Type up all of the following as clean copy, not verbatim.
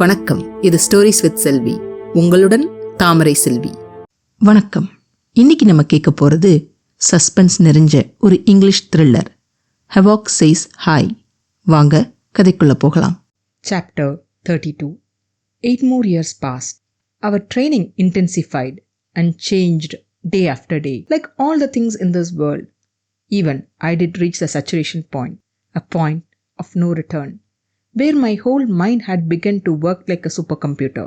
வணக்கம். இது stories with செல்வி. உங்களுடன் தாமரை செல்வி. வணக்கம். இன்னைக்கு நம்ம கேட்க போறது சஸ்பென்ஸ் நிறைஞ்ச ஒரு English thriller, Havoc Says Hi. வாங்க கதைக்குள்ள போகலாம். Chapter 32. 8 more years passed. Our training intensified and changed day after day, like all the things in this world. Even I did reach the saturation point, a point of no return, where my whole mind had begun to work like a supercomputer,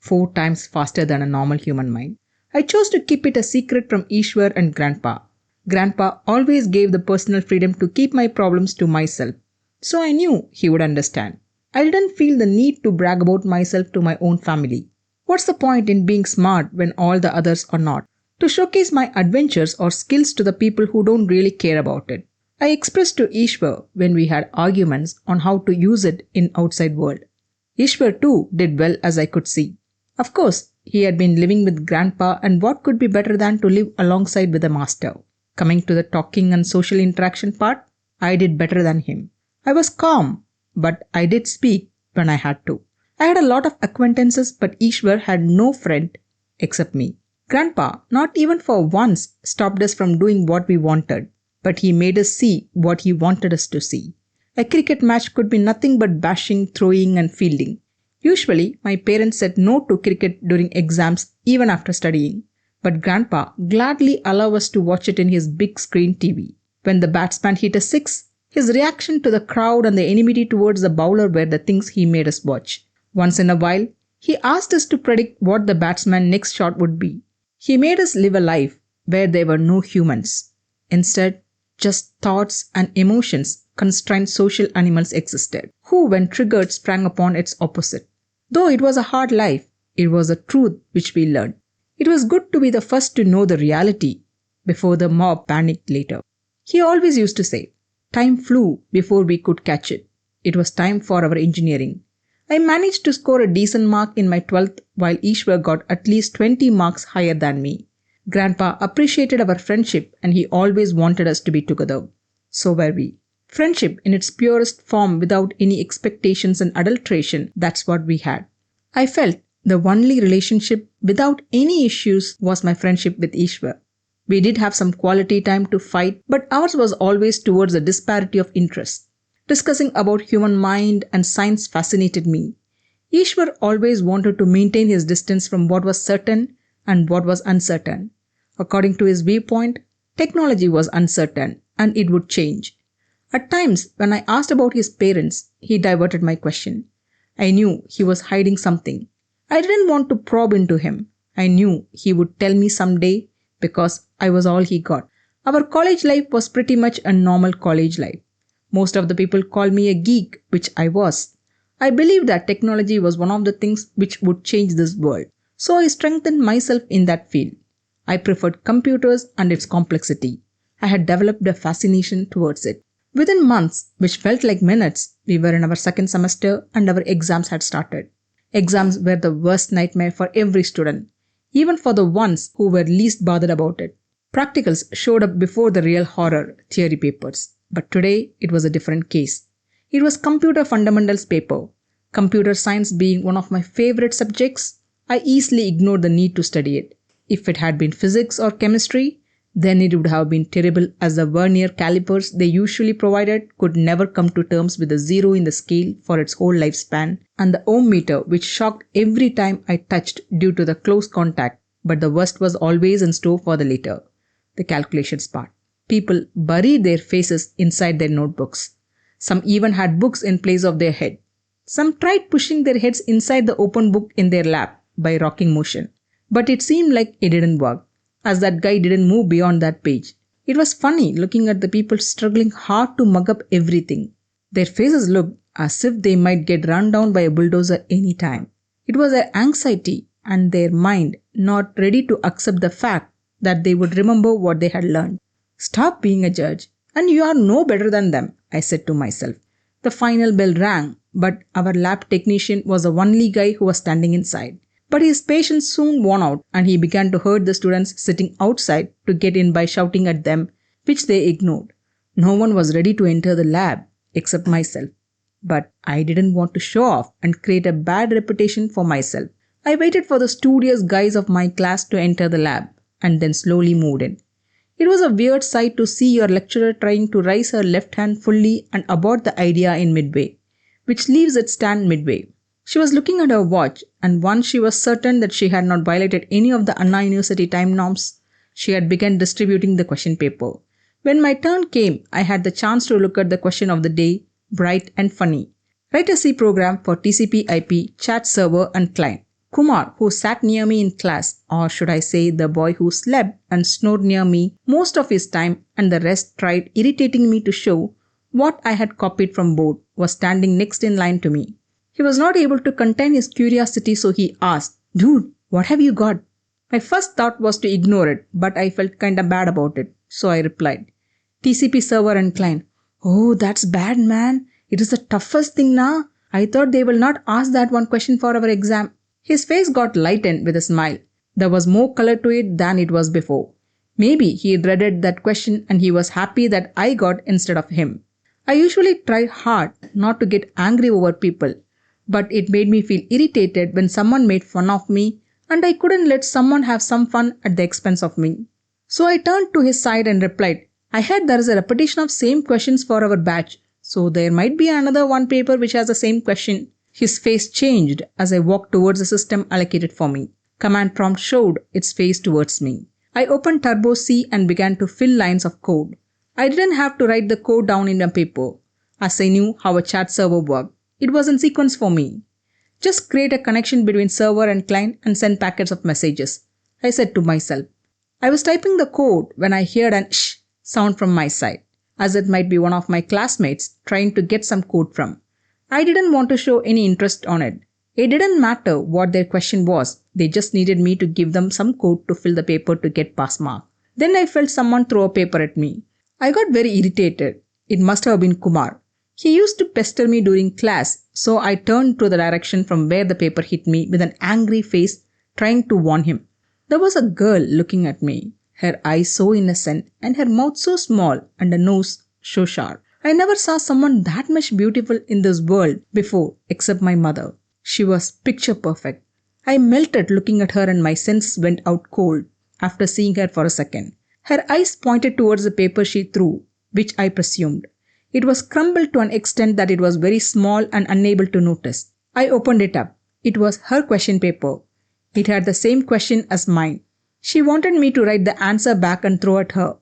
4 times faster than a normal human mind. I chose to keep it a secret from Eshwar and Grandpa. Grandpa always gave the personal freedom to keep my problems to myself, so I knew he would understand. I didn't feel the need to brag about myself to my own family. What's the point in being smart when all the others are not? To showcase my adventures or skills to the people who don't really care about it. I expressed to Eshwar when we had arguments on how to use it in outside world. Eshwar too did well, as I could see. Of course, he had been living with Grandpa, and what could be better than to live alongside with a master. Coming to the talking and social interaction part, I did better than him. I was calm, but I did speak when I had to. I had a lot of acquaintances, but Eshwar had no friend except me. Grandpa, not even for once, stopped us from doing what we wanted, but he made us see what he wanted us to see. A cricket match could be nothing but bashing, throwing and fielding. Usually, my parents said no to cricket during exams even after studying, but Grandpa gladly allowed us to watch it in his big screen TV. When the batsman hit a six, his reaction to the crowd and the enmity towards the bowler were the things he made us watch. Once in a while, he asked us to predict what the batsman's next shot would be. He made us live a life where there were no humans. Instead, just thoughts and emotions constrained social animals existed, who when triggered sprang upon its opposite. Though it was a hard life, it was a truth which we learned. It was good to be the first to know the reality before the mob panicked later. He always used to say, time flew before we could catch it. It was time for our engineering. I managed to score a decent mark in my 12th, while Eshwar got at least 20 marks higher than me. Grandpa appreciated our friendship, and he always wanted us to be together. So were we. Friendship in its purest form, without any expectations and adulteration, that's what we had. I felt the only relationship without any issues was my friendship with Eshwar. We did have some quality time to fight, but ours was always towards a disparity of interest. Discussing about human mind and science fascinated me. Eshwar always wanted to maintain his distance from what was certain and what was uncertain. According to his viewpoint, technology was uncertain and it would change. At times, when I asked about his parents, he diverted my question. I knew he was hiding something. I didn't want to probe into him. I knew he would tell me someday because I was all he got. Our college life was pretty much a normal college life. Most of the people called me a geek, which I was. I believed that technology was one of the things which would change this world. So I strengthened myself in that field. I preferred computers and its complexity. I had developed a fascination towards it. Within months, which felt like minutes, we were in our second semester and our exams had started. Exams were the worst nightmare for every student, even for the ones who were least bothered about it. Practicals showed up before the real horror, theory papers. But today, it was a different case. It was computer fundamentals paper. Computer science being one of my favorite subjects, I easily ignored the need to study it. If it had been physics or chemistry, then it would have been terrible, as the vernier calipers they usually provided could never come to terms with the zero in the scale for its whole lifespan, and the ohm meter which shocked every time I touched due to the close contact. But the worst was always in store for the later, the calculations part. People buried their faces inside their notebooks. Some even had books in place of their head. Some tried pushing their heads inside the open book in their lap by rocking motion. But it seemed like it didn't work, as that guy didn't move beyond that page. It was funny looking at the people struggling hard to mug up everything. Their faces looked as if they might get run down by a bulldozer any time. It was their anxiety and their mind not ready to accept the fact that they would remember what they had learned. Stop being a judge, and you are no better than them, I said to myself. The final bell rang, but our lab technician was the only guy who was standing inside. But his patience soon worn out, and he began to hurt the students sitting outside to get in by shouting at them, which they ignored. No one was ready to enter the lab except myself. but I didn't want to show off and create a bad reputation for myself. I waited for the studious guys of my class to enter the lab and then slowly moved in. It was a weird sight to see your lecturer trying to raise her left hand fully and abort the idea in midway, which leaves it stand midway. She was looking at her watch, and once she was certain that she had not violated any of the Anna University time norms, she had begun distributing the question paper. When my turn came, I had the chance to look at the question of the day, bright and funny. Write a C program for TCP/IP, chat server and client. Kumar, who sat near me in class, or should I say the boy who slept and snored near me most of his time and the rest tried irritating me to show what I had copied from board, was standing next in line to me. He was not able to contain his curiosity, so he asked, "Dude, what have you got?" My first thought was to ignore it, but I felt kinda bad about it, so I replied, "TCP server and client." "Oh, that's bad, man. It is the toughest thing now. I thought they will not ask that one question for our exam." His face got lightened with a smile. There was more color to it than it was before. Maybe he dreaded that question and he was happy that I got instead of him. I usually try hard not to get angry over people, but it made me feel irritated when someone made fun of me and I couldn't let someone have some fun at the expense of me. So I turned to his side and replied, "I heard there is a repetition of same questions for our batch, so there might be another one paper which has the same question." His face changed as I walked towards the system allocated for me. Command prompt showed its face towards me. I opened Turbo C and began to fill lines of code. I didn't have to write the code down in a paper, as I knew how a chat server worked. It was in sequence for me. Just create a connection between server and client and send packets of messages, I said to myself. I was typing the code when I heard an shh sound from my side, as it might be one of my classmates trying to get some code from. I didn't want to show any interest on it. It didn't matter what their question was, they just needed me to give them some code to fill the paper to get pass mark. Then I felt someone throw a paper at me. I got very irritated. It must have been Kumar. He used to pester me during class, so I turned to the direction from where the paper hit me with an angry face, trying to warn him. There was a girl looking at me, her eyes so innocent and her mouth so small and her nose so sharp. I never saw someone that much beautiful in this world before, except my mother. She was picture perfect. I melted looking at her and my senses went out cold after seeing her for a second. Her eyes pointed towards the paper she threw, which I presumed. It was crumbled to an extent that it was very small and unable to notice. I opened it up. It was her question paper. It had the same question as mine. She wanted me to write the answer back and throw at her.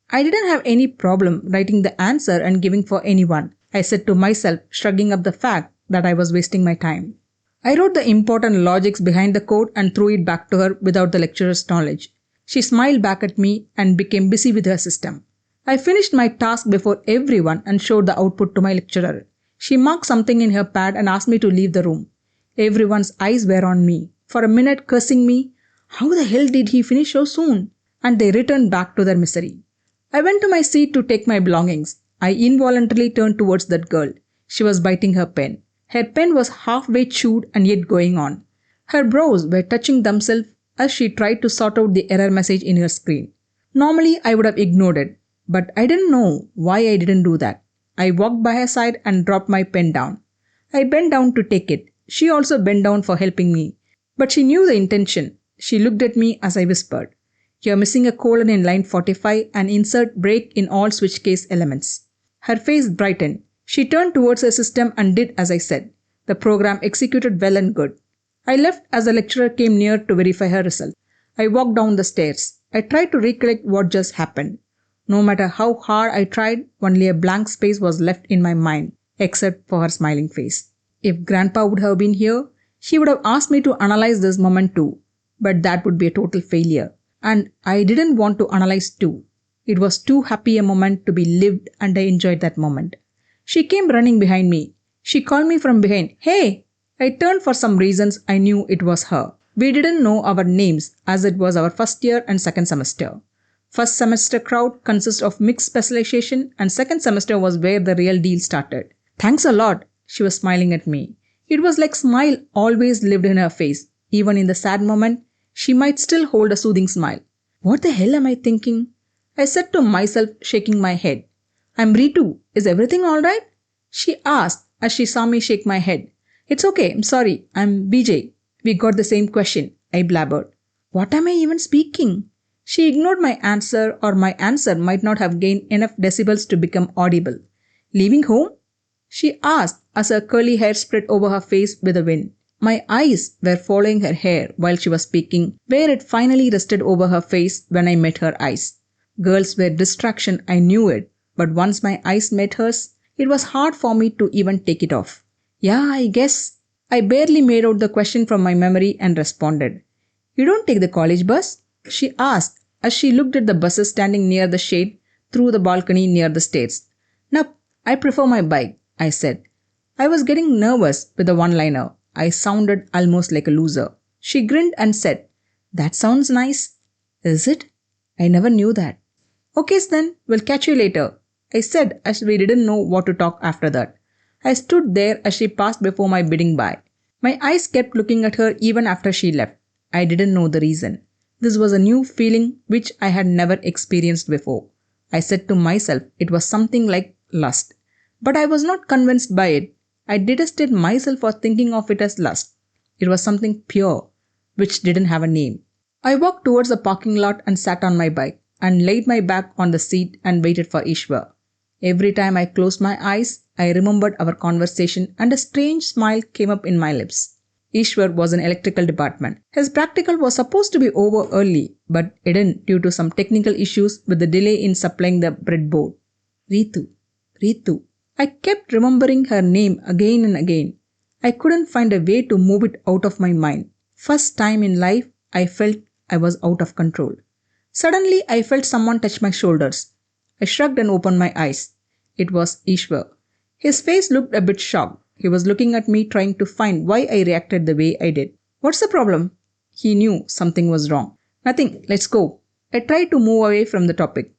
I didn't have any problem writing the answer and giving for anyone, I said to myself, shrugging up the fact that I was wasting my time. I wrote the important logics behind the code and threw it back to her without the lecturer's knowledge. She smiled back at me and became busy with her system. I finished my task before everyone and showed the output to my lecturer. She marked something in her pad and asked me to leave the room. Everyone's eyes were on me, for a minute cursing me. How the hell did he finish so soon? And they returned back to their misery. I went to my seat to take my belongings. I involuntarily turned towards that girl. She was biting her pen. Her pen was halfway chewed and yet going on. Her brows were touching themselves as she tried to sort out the error message in her screen. Normally, I would have ignored it, but I didn't know why I didn't do that. I walked by her side and dropped my pen down. I bent down to take it. She also bent down for helping me. But she knew the intention. She looked at me as I whispered, "You're missing a colon in line 45 and insert break in all switch case elements." Her face brightened. She turned towards her system and did as I said. The program executed well and good. I left as the lecturer came near to verify her result. I walked down the stairs. I tried to recollect what just happened. No matter how hard I tried, only a blank space was left in my mind, except for her smiling face. If Grandpa would have been here, he would have asked me to analyze this moment too, but that would be a total failure. And I didn't want to analyze too. It was too happy a moment to be lived and I enjoyed that moment. She came running behind me. She called me from behind, "Hey!" I turned for some reasons I knew it was her. We didn't know our names as it was our first year and second semester. First semester crowd consists of mixed specialization and second semester was where the real deal started. "Thanks a lot." She was smiling at me. It was like smile always lived in her face. Even in the sad moment, she might still hold a soothing smile. What the hell am I thinking? I said to myself, shaking my head. "I'm Ritu. Is everything alright?" She asked as she saw me shake my head. It's okay, I'm sorry, I'm BJ. We got the same question, I blabbered. What am I even speaking? She ignored my answer, or my answer might not have gained enough decibels to become audible. Leaving home? She asked as her curly hair spread over her face with the wind. My eyes were following her hair while she was speaking, where it finally rested over her face when I met her eyes. Girls were distraction, I knew it, but once my eyes met hers, it was hard for me to even take it off. Yeah, I guess. I barely made out the question from my memory and responded. You don't take the college bus? She asked as she looked at the buses standing near the shade through the balcony near the stairs. Nope, I prefer my bike, I said. I was getting nervous with the one-liner. I sounded almost like a loser. She grinned and said, That sounds nice. Is it? I never knew that. Okay then, we'll catch you later, I said as we didn't know what to talk after that. I stood there as she passed before my bidding by. My eyes kept looking at her even after she left. I didn't know the reason. This was a new feeling which I had never experienced before. I said to myself it was something like lust. But I was not convinced by it. I detested myself for thinking of it as lust. It was something pure, which didn't have a name. I walked towards the parking lot and sat on my bike and laid my back on the seat and waited for Eshwar. Every time I closed my eyes, I remembered our conversation and a strange smile came up in my lips. Eshwar was in electrical department. His practical was supposed to be over early, but it didn't due to some technical issues with the delay in supplying the breadboard. Ritu. I kept remembering her name again and again. I couldn't find a way to move it out of my mind. First time in life, I felt I was out of control. Suddenly, I felt someone touch my shoulders. I shrugged and opened my eyes. It was Eshwar. His face looked a bit shocked. He was looking at me trying to find why I reacted the way I did. What's the problem? He knew something was wrong. Nothing, let's go. I tried to move away from the topic.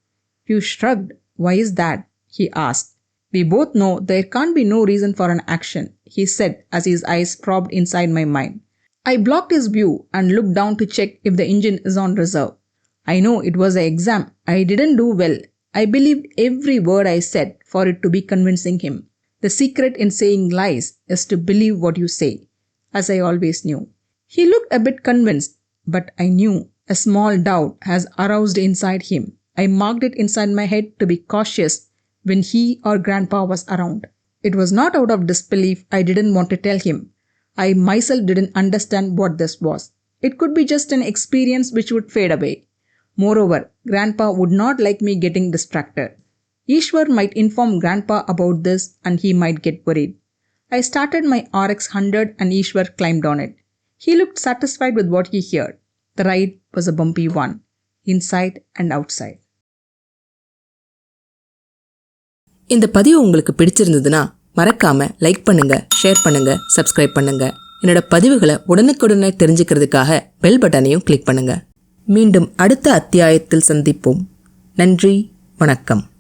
You shrugged. Why is that? He asked. We both know there can't be no reason for an action, he said as his eyes probed inside my mind. I blocked his view and looked down to check if the engine is on reserve. I know it was an exam. I didn't do well. I believed every word I said for it to be convincing him. The secret in saying lies is to believe what you say, as I always knew. He looked a bit convinced, but I knew a small doubt has aroused inside him. I marked it inside my head to be cautious when he or Grandpa was around. It was not out of disbelief I didn't want to tell him. I myself didn't understand what this was. It could be just an experience which would fade away. Moreover, Grandpa would not like me getting distracted. Eshwar might inform Grandpa about this and he might get worried. I started my RX 100 and Eshwar climbed on it. He looked satisfied with what he heard. The ride was a bumpy one, inside and outside. இந்த பதிவு உங்களுக்கு பிடிச்சிருந்ததுன்னா மறக்காம like பண்ணுங்க, share பண்ணுங்க, subscribe பண்ணுங்க. என்னோட பதிவுகளை உடனுக்குடனே தெரிஞ்சுக்கிறதுக்காக பெல் பட்டனையும் கிளிக் பண்ணுங்க. மீண்டும் அடுத்த அத்தியாயத்தில் சந்திப்போம். நன்றி, வணக்கம்.